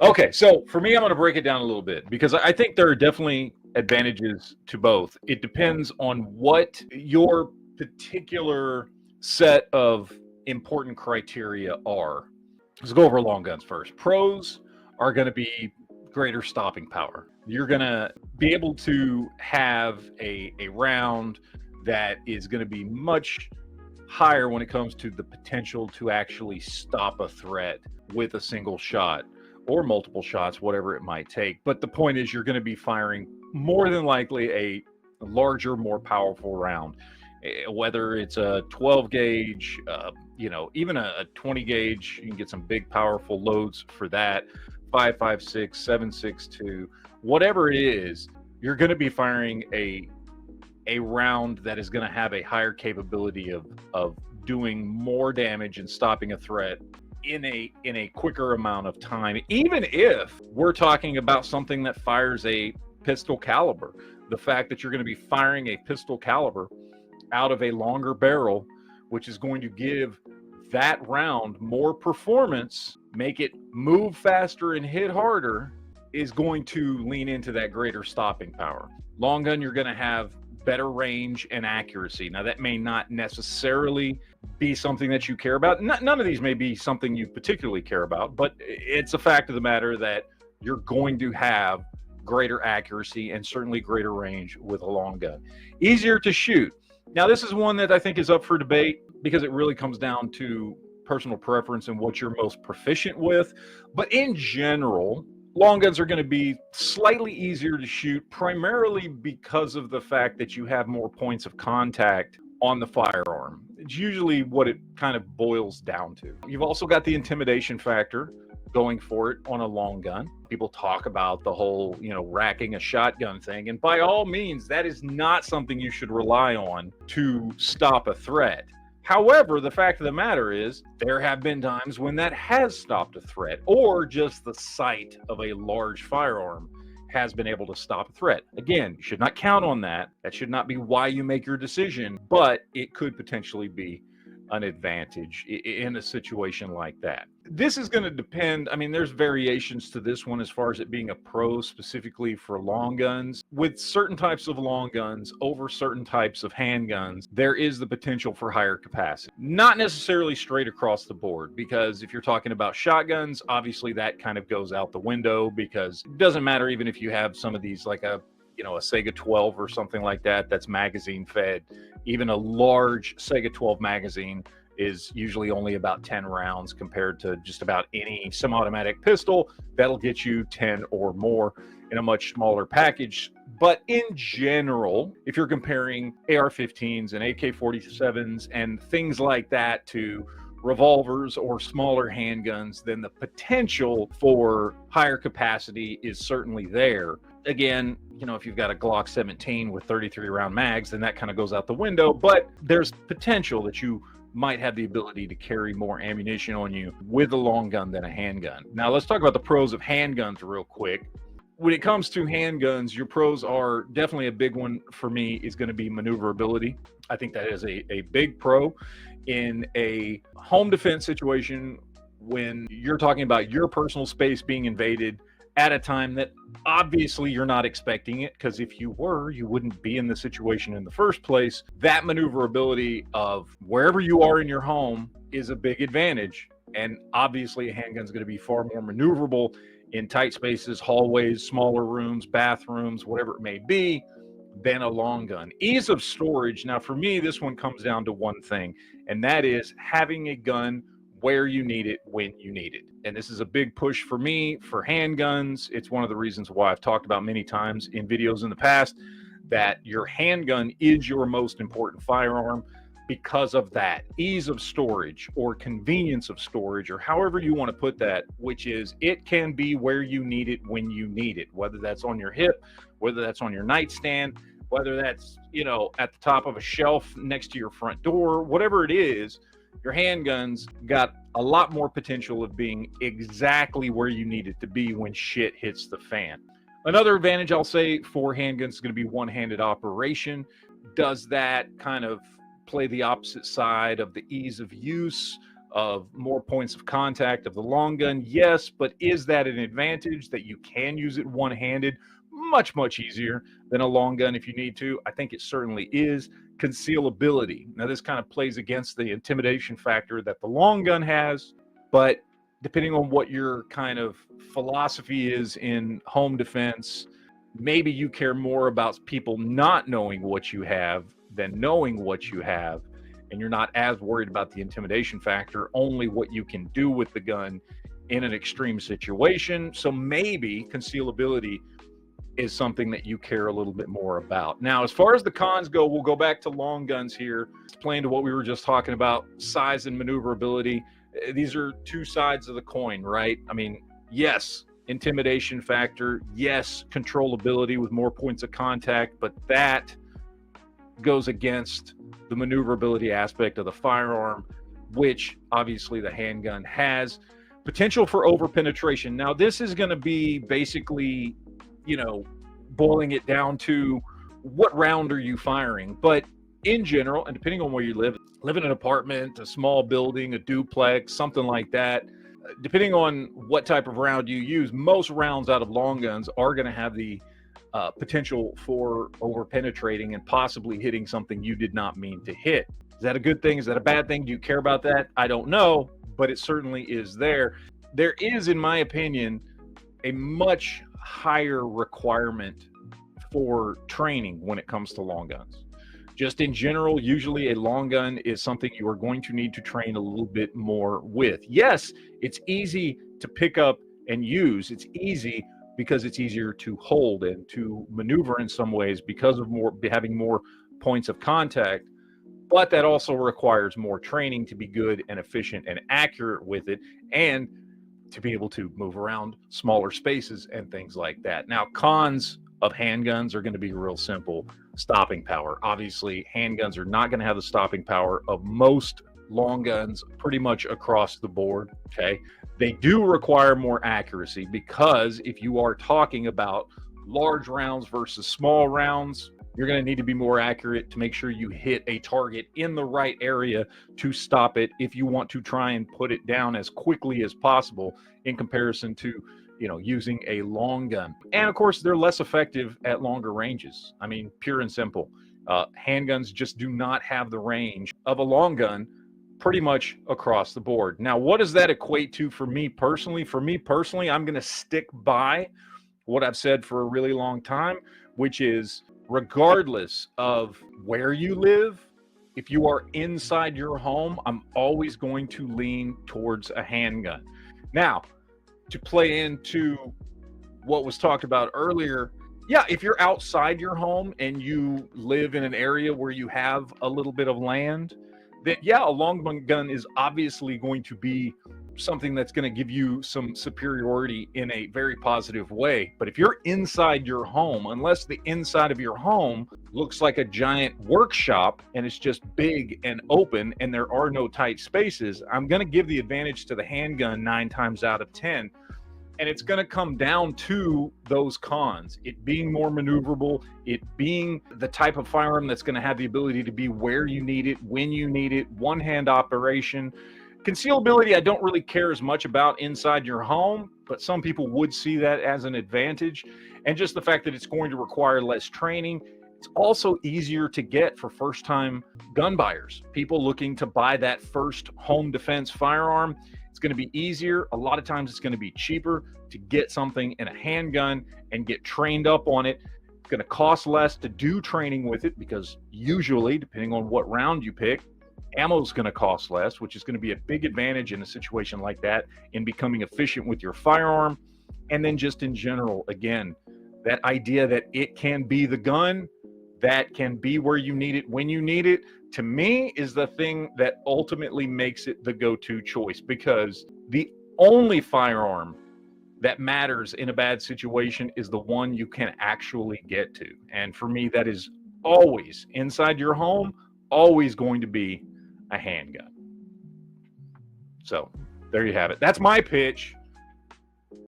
Okay, so for me, I'm going to break it down a little bit because I think there are definitely advantages to both. It depends on what your particular set of important criteria are. Let's go over long guns first. Pros are going to be greater stopping power. You're going to be able to have a round that is going to be much higher when it comes to the potential to actually stop a threat with a single shot or multiple shots, whatever it might take. But the point is, you're going to be firing more than likely a larger, more powerful round. Whether it's a 12 gauge, even a 20 gauge, you can get some big, powerful loads for that. 5.56, 7.62, whatever it is, you're going to be firing a round that is going to have a higher capability of doing more damage and stopping a threat in a quicker amount of time, even if we're talking about something that fires a pistol caliber. The fact that you're going to be firing a pistol caliber out of a longer barrel, which is going to give that round more performance, make it move faster and hit harder, is going to lean into that greater stopping power. Long gun, you're going to have better range and accuracy. Now, that may not necessarily be something that you care about. None of these may be something you particularly care about, but it's a fact of the matter that you're going to have greater accuracy and certainly greater range with a long gun. Easier to shoot. Now, this is one that I think is up for debate because it really comes down to personal preference and what you're most proficient with. But in general, long guns are going to be slightly easier to shoot, primarily because of the fact that you have more points of contact on the firearm. It's usually what it kind of boils down to. You've also got the intimidation factor going for it on a long gun. People talk about the whole, racking a shotgun thing. And by all means, that is not something you should rely on to stop a threat. However, the fact of the matter is there have been times when that has stopped a threat, or just the sight of a large firearm has been able to stop a threat. Again, you should not count on that. That should not be why you make your decision, but it could potentially be an advantage in a situation like that. This is going to depend. I mean, there's variations to this one as far as it being a pro specifically for long guns. With certain types of long guns over certain types of handguns, there is the potential for higher capacity. Not necessarily straight across the board, because if you're talking about shotguns, obviously that kind of goes out the window, because it doesn't matter even if you have some of these like a Sega 12 or something like that that's magazine fed. Even a large Sega 12 magazine is usually only about 10 rounds compared to just about any semi-automatic pistol that'll get you 10 or more in a much smaller package. But in general, if you're comparing AR-15s and AK-47s and things like that to revolvers or smaller handguns, then the potential for higher capacity is certainly there. Again, if you've got a Glock 17 with 33 round mags, then that kind of goes out the window, but there's potential that you might have the ability to carry more ammunition on you with a long gun than a handgun. Now, let's talk about the pros of handguns real quick. When it comes to handguns, your pros are definitely a big one for me is going to be maneuverability. I think that is a big pro in a home defense situation when you're talking about your personal space being invaded at a time that obviously you're not expecting it, because if you were, you wouldn't be in the situation in the first place. That maneuverability of wherever you are in your home is a big advantage. And obviously a handgun is going to be far more maneuverable in tight spaces, hallways, smaller rooms, bathrooms, whatever it may be, than a long gun. Ease of storage. Now, for me, this one comes down to one thing, and that is having a gun where you need it, when you need it. And this is a big push for me for handguns. It's one of the reasons why I've talked about many times in videos in the past that your handgun is your most important firearm, because of that ease of storage or convenience of storage, or however you want to put that, which is it can be where you need it when you need it, whether that's on your hip, whether that's on your nightstand, whether that's, at the top of a shelf next to your front door, whatever it is. Your handgun's got a lot more potential of being exactly where you need it to be when shit hits the fan. Another advantage I'll say for handguns is going to be one-handed operation. Does that kind of play the opposite side of the ease of use of more points of contact of the long gun? Yes, but is that an advantage that you can use it one-handed? Much easier than a long gun if you need to. I think it certainly is. Concealability. Now, this kind of plays against the intimidation factor that the long gun has, but depending on what your kind of philosophy is in home defense, maybe you care more about people not knowing what you have than knowing what you have, and you're not as worried about the intimidation factor, only what you can do with the gun in an extreme situation. So maybe concealability is something that you care a little bit more about. Now, as far as the cons go, we'll go back to long guns here, playing to what we were just talking about, size and maneuverability. These are two sides of the coin, right? I mean, yes, intimidation factor, yes, controllability with more points of contact, but that goes against the maneuverability aspect of the firearm, which obviously the handgun has. Potential for overpenetration. Now, this is going to be basically, you know, boiling it down to what round are you firing. But in general, and depending on where you live in an apartment, a small building, a duplex, something like that, depending on what type of round you use, most rounds out of long guns are going to have the potential for overpenetrating and possibly hitting something you did not mean to hit. Is that a good thing? Is that a bad thing? Do you care about that? I don't know, but it certainly is there. There is, in my opinion, a much higher requirement for training when it comes to long guns. Just in general, usually a long gun is something you are going to need to train a little bit more with. Yes, it's easy to pick up and use. It's easy because it's easier to hold and to maneuver in some ways because of having more points of contact. But that also requires more training to be good and efficient and accurate with it, and to be able to move around smaller spaces and things like that. Now, cons of handguns are going to be real simple. Stopping power. Obviously, handguns are not going to have the stopping power of most long guns pretty much across the board, okay? They do require more accuracy because if you are talking about large rounds versus small rounds, you're going to need to be more accurate to make sure you hit a target in the right area to stop it if you want to try and put it down as quickly as possible in comparison to, you know, using a long gun. And of course, they're less effective at longer ranges. I mean, pure and simple. Handguns just do not have the range of a long gun pretty much across the board. Now, what does that equate to for me personally? For me personally, I'm going to stick by what I've said for a really long time, which is regardless of where you live, if you are inside your home, I'm always going to lean towards a handgun. Now, to play into what was talked about earlier, yeah, if you're outside your home and you live in an area where you have a little bit of land, then yeah, a long gun is obviously going to be something that's going to give you some superiority in a very positive way. But if you're inside your home, unless the inside of your home looks like a giant workshop and it's just big and open and there are no tight spaces, I'm going to give the advantage to the handgun 9 times out of 10. And it's going to come down to those cons. It being more maneuverable, it being the type of firearm that's going to have the ability to be where you need it, when you need it, one-hand operation. Concealability, I don't really care as much about inside your home, but some people would see that as an advantage. And just the fact that it's going to require less training. It's also easier to get for first-time gun buyers, people looking to buy that first home defense firearm. It's going to be easier. A lot of times it's going to be cheaper to get something in a handgun and get trained up on it. It's going to cost less to do training with it because usually, depending on what round you pick, ammo is going to cost less, which is going to be a big advantage in a situation like that in becoming efficient with your firearm. And then just in general, again, that idea that it can be the gun, that can be where you need it, when you need it, to me is the thing that ultimately makes it the go-to choice, because the only firearm that matters in a bad situation is the one you can actually get to. And for me, that is always inside your home, always going to be a handgun. So there you have it. That's my pitch.